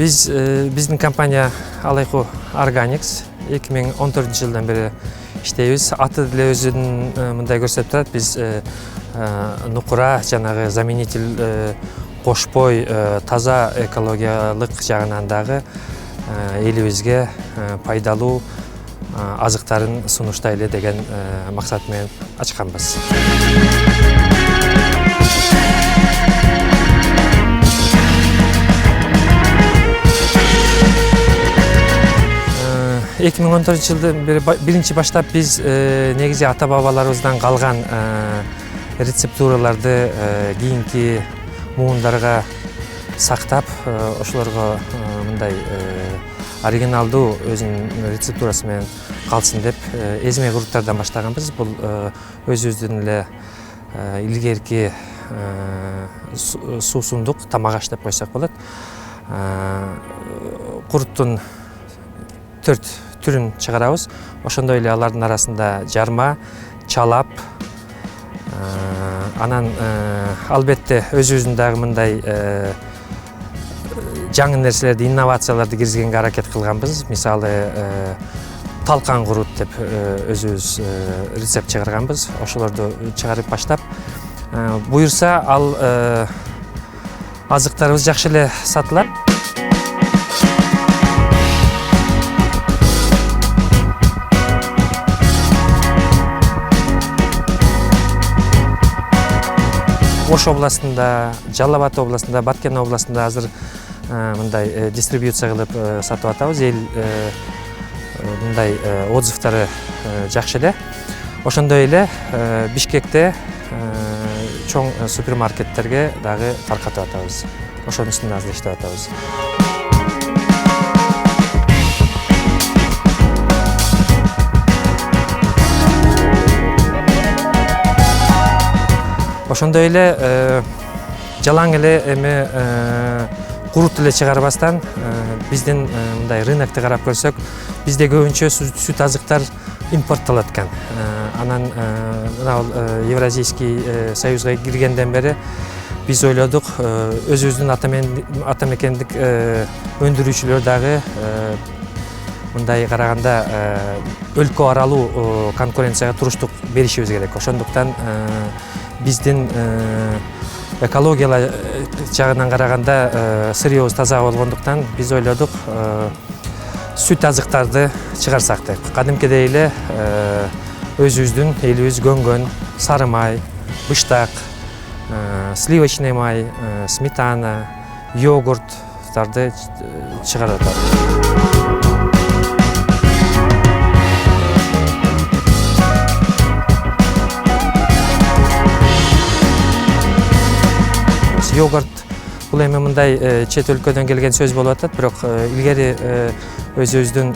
Биздин компания Алайку Organics 2014 жылдан бери иштейбиз. Аты деле өзүнүн мындай көрсөтүп турат. Биз нукура жанагы заменитель кошпой таза экологиялык жагынан дагы элибизге пайдалуу азыктарын сунуштайлы деген максат менен ачканбыз. Эки миң 14 жылдан бери биринчи баштап биз негизи ата бабаларыбыздан калган рецептураларды кийинки муундарга сактап, ошолорго мындай оригиналдуу өзүнүн рецептурасы менен калсын деп эзме куруттардан баштаганбыз. Бул өзүбүздүн эле илгерки суусундук тамак аш деп койсок болот. Куруттун 4 түрүн чыгарабыз. Ошондой эле алардын арасында жарма, чалап, анан албетте өзүбүздүн дагы мындай жаңы нерселерди, инновацияларды киргизгенге аракет кылганбыз. Мисалы, талкан курут деп өзүбүз рецепт чыгарганбыз. Ошолорду чыгарып баштап, буюрса ал азыктарыбыз жакшы эле сатылат. Ош областында, Жалал-Абад областында, Баткен областында азыр мындай дистрибьюция кылып сатып атабыз. Эл мындай отзывдары жакшы эле. Ошондой эле Бишкекте чоң супермаркеттерге дагы таркатып атабыз. Ошонун үстүндө азыр иштеп атабыз. Ошондой эле жалаң эле эми курут эле чыгарбастан биздин мындай рынокто карап көрсөк, бизде көбүнчө сүт азыктар импорттолот экен. Анан Евразийский союзга киргенден бери биз ойлодук, өзүбүздүн ата мекендик өндүрүүчүлөр дагы мындай караганда өлкө аралуу конкуренцияга туруштук беришибиз керек. Ошондуктан биздин экологиялык жагынан караганда сырьёбуз таза болгондуктан биз ойлодук, сүт азыктарды чыгарсак деп. Кадимкидей эле өзүбүздүн элибиз көнгөн сары май, быштак, сливочный май, сметана, йогурттарды чыгарып атабыз. Йогурт бул эми мындай чет өлкөдөн келген сөз болуп атат, бирок илгери өзүбүздүн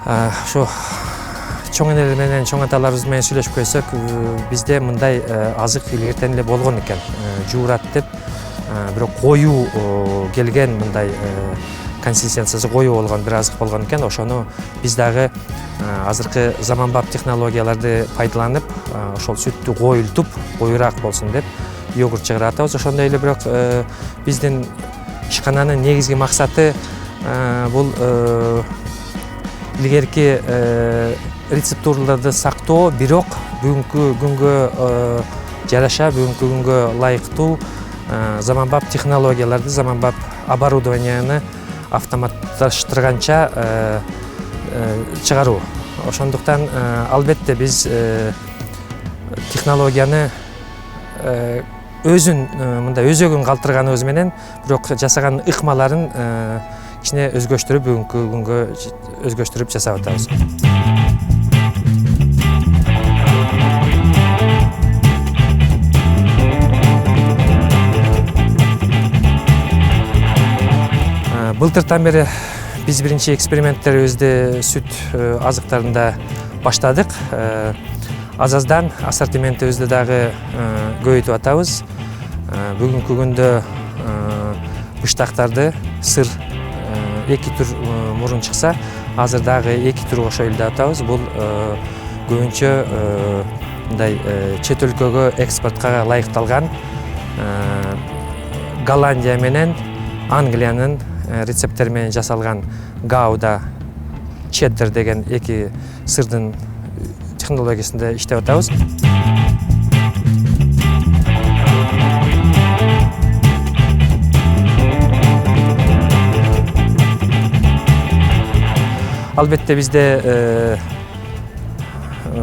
ошо чоң энелер менен, чоң аталарыбыз менен сүйлөшүп койсок, бизде мындай азык илгертен эле болгон экен. Жуурат деп, бирок коюу келген мындай консистенциясы коюу болгон бир азык болгон экен. Ошону биз дагы азыркы заманбап технологияларды пайдаланып, ошол сүттү коюлтуп, коюураак болсун деп йогурт чыгарып атабыз. Ошондой эле бирок биздин ишкананын негизги максаты бул илгерки рецептураларды сактоо, бирок бүгүнкү күнгө жараша, бүгүнкү күнгө ылайыктуу заманбап технологияларды, заманбап оборудованияны автоматташтырганча чыгаруу. Ошондуктан албетте биз технологияны өзүн мындай өзөгүн калтырганыбыз менен, бирок жасаган ыкмаларын кичине өзгөчтүрүп, бүгүнкү күнгө өзгөчтүрүп жасап атабыз. Былтыртан бери биз биринчи эксперименттерибизди сүт азыктарында баштадык. Азаздан ассортиментибизди дагы көбөйтүп атабыз. Бүгүнкү күндө быштактарды, сыр 2 түр мурун чыкса, азыр дагы 2 түр кошойлу деп атабыз. Бул көбүнчө мындай чет өлкөгө экспортко ылайыкталган Голландия менен Англиянын рецепттери менен жасалган гауда чеддер деген эки сырдын технологиясында иштеп атабыз. Албетте бизде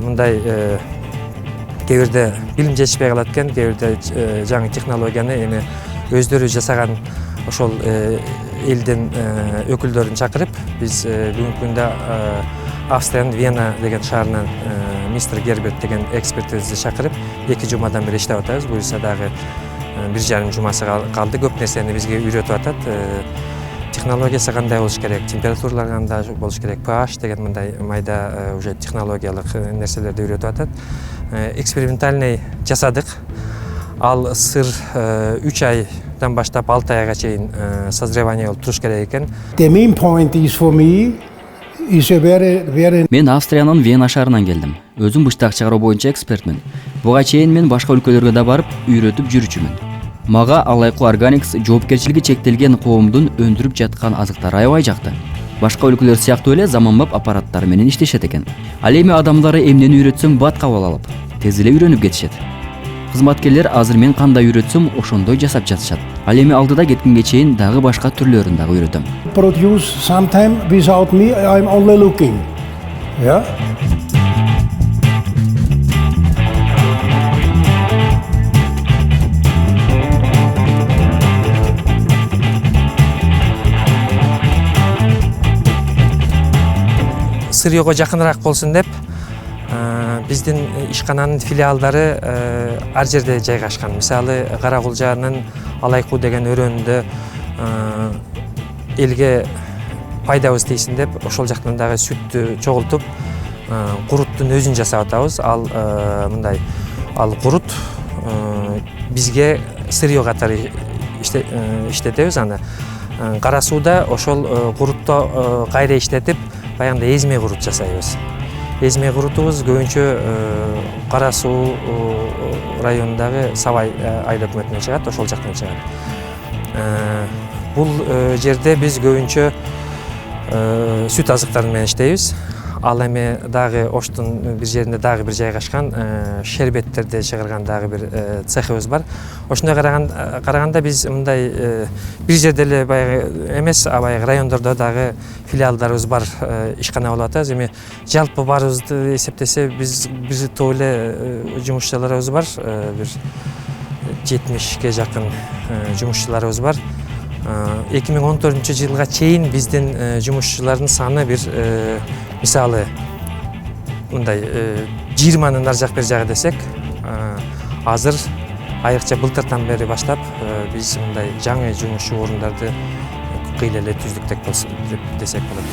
мындай кээ бирде билим жетишпей калат экен, кээ бирде жаңы технологияны эми өздөрү жасаган ошол элдин өкүлдөрүн чакырып, биз бүгүнкү күндө Австриянын Вена деген шаарынан мистер Герберт деген экспертибизди чакырып 2 жумадан бери иштеп атабыз. Буюрса дагы 1,5 жумасы калды. Көп нерсени бизге үйрөтүп атат. Технологиясы кандай болуш керек, температуралар кандай болуш керек, pH деген мындай майда уже технологиялык нерселерди үйрөтүп атат. Экспериментальный жасадык. Ал сыр 3 айдан баштап 6 айга чейин созревание болуп туруш керек экен. The main point is for me is a very Мен Австриянын Вена шаарынан келдим. Өзүм быштак чыгаруу боюнча экспертмин. Буга чейин мен башка өлкөлөргө да барып үйрөтүп жүрүчүмүн. Мага Алайку Organics жоопкерчилиги чектелген коомдун өндүрүп жаткан азыктары аябай жакты. Башка өлкөлөр сыяктуу эле заманбап аппараттар менен иштешет экен. Ал эми адамдары эмнени үйрөтсөң бат кабыл алып, тез эле үйрөнүп кетишет. Кызматкерлер азыр мен кандай үйрөтсөм ошондой жасап жатышат. Ал эми алдыда кеткенге чейин дагы башка түрлөрүн дагы үйрөтөм. produce sometime without me. I'm only looking. Yeah. Сырьёго жакыныраак болсун деп биздин ишкананын филиалдары ар жерде жайгашкан. Мисалы, Каракулжанын Алайку деген өрөөнүндө элге пайдабыз тийсин деп ошол жактан дагы сүттү чогултуп, куруттун өзүн жасап атабыз. Ал мындай, ал курут бизге сырьё катары иштетебиз аны. Кара сууда ошол курутто кайра иштетип, баягындай эзме курут жасайбыз. Эзме курутубуз көбүнчө Кара суу районундагы Сабай айыл өкмөтүнөн чыгат, ошол жактан чыгат. Бул жерде биз көбүнчө сүт азыктары менен иштейбиз. Ал эми дагы Оштун бир жеринде дагы бир жайгашкан шербеттерди чыгарган дагы бир цехыбыз бар. Ошондой караганда биз мындай бир жерде эле баягы эмес, баягы райондордо дагы филиалдарыбыз бар, ишкана болуп атабыз. Эми жалпы баарыбызды эсептесе биз бир топ эле жумушчуларыбыз бар, бир 70ге жакын жумушчуларыбыз бар. 2014-жылга чейин биздин жумушчулардын саны бир мисалы мындай 20-нын ар жак бер жагы десек, азыр айрыкча былтырдан бери баштап биз мындай жаңы жумушчу орундарды кыйла эле түздүк деп десек болот.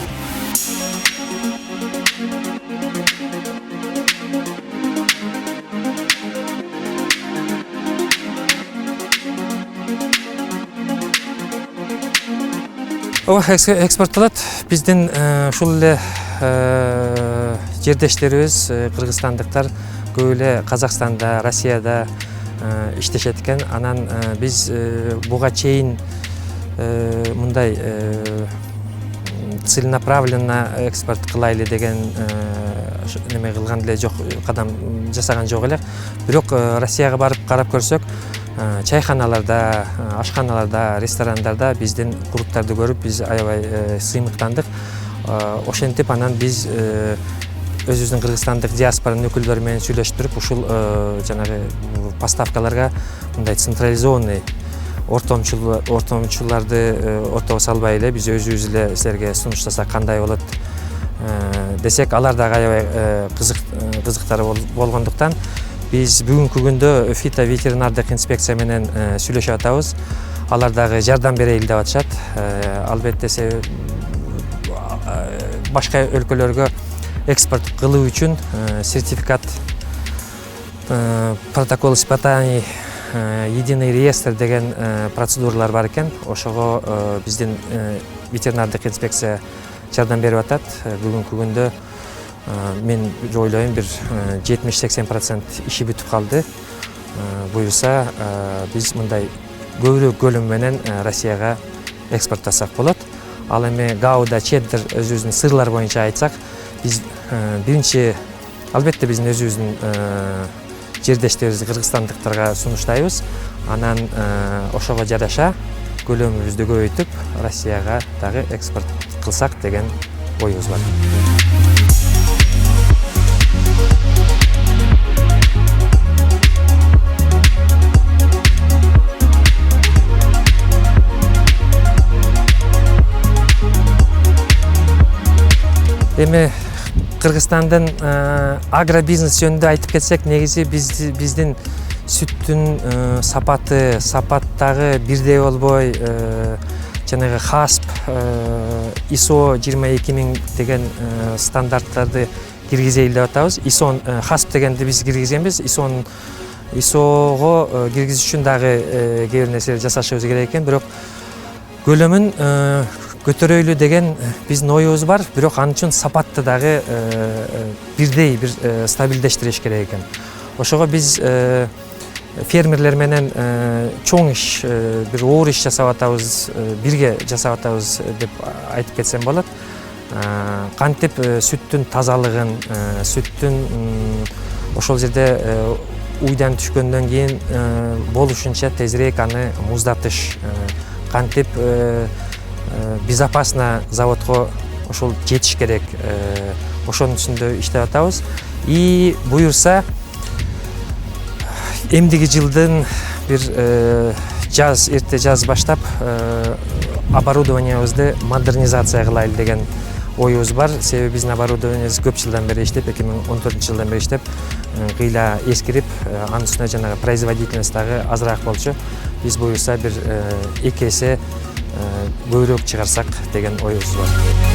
Экспорттолот. Биздин ушул эле жердештерибиз, кыргызстандыктар көп эле Казакстанда, Россияда иштешет экен. Анан биз буга чейин мындай целенаправленно экспорт кылайлы деген неме кылган эле жок, кадам жасаган жок эле. Бирок Россияга барып карап көрсөк, чайханаларда, ашканаларда, ресторандарда биздин куруттарды көрүп биз аябай сыймыктандык. Ошентип анан биз өзүбүздүн кыргызстандык диаспоранын өкүлдөрү менен сүйлөштүрүп, ушул жанагы поставкаларга мындай централизованный ортомчуларды ортобо салбай эле биз өзүбүз эле силерге сунуштасак кандай болот десек, алар дагы аябай кызыктары болгондуктан биз бүгүнкү күндө фито-ветеринардык инспекция менен сүйлөшүп атабыз. Алар дагы жардам берейли деп атышат. Албетте башка өлкөлөргө экспорт кылуу үчүн сертификат, протокол испытаний, единый реестр деген процедуралар бар экен. Ошого биздин ветеринардык инспекция жардам берип атат. Бүгүнкү күндө мен ойлойм бир 70-80% иши бүтүп калды. Буюрса биз мындай көбүрөөк көлөм менен Россияга экспорттасак болот. Ал эми гауда чеддер өзүбүздүн сырлар боюнча айтсак, биз биринчи албетте биздин өзүбүздүн жердештерибиз кыргызстандыктарга сунуштайбыз. Анан ошого жараша көлөмүбүздү көбөйтүп Россияга дагы экспорт кылсак деген оюбуз бар. Эми Кыргызстандын агробизнес жөнүндө айтып кетсек, негизи биздин сүттүн сапаттагы бирдей болбой, жанагы хасп ISO 22000 деген стандарттарды киргизели деп атабыз. Хасп дегенди биз киргизенбиз. ISOго киргизиш үчүн дагы кээ бир нерселерди жасашыбыз керек экен, бирок көлөмүн көтөрөйлү деген биздин оюбуз бар, бирок ал үчүн сапатты дагы бирдей бир стабилдештириш керек экен. Ошого биз фермерлер менен чоң иш, бир оор иш жасап атабыз, бирге жасап атабыз деп айтып кетсем болот. Кантип сүттүн тазалыгын, сүттүн ошол жерде уйдан түшкөндөн кийин болушунча тезирээк аны муздатыш, кантип безопасно заводко ошол жетиш керек, ошонун үстүндө иштеп атабыз. И буюрса эмдиги жылдын бир эрте жаз баштап оборудованиябызды модернизация кылайлы деген оюбуз бар. Себеби биздин оборудованиябыз көп жылдан бери иштеп, 2014-жылдан бери иштеп, кыйла эскирип, анын үстүнө жанагы производительность дагы азыраак болчу. Биз буюрса бир 2 эсе көбүрөөк чыгарсак деген оюбуз бар.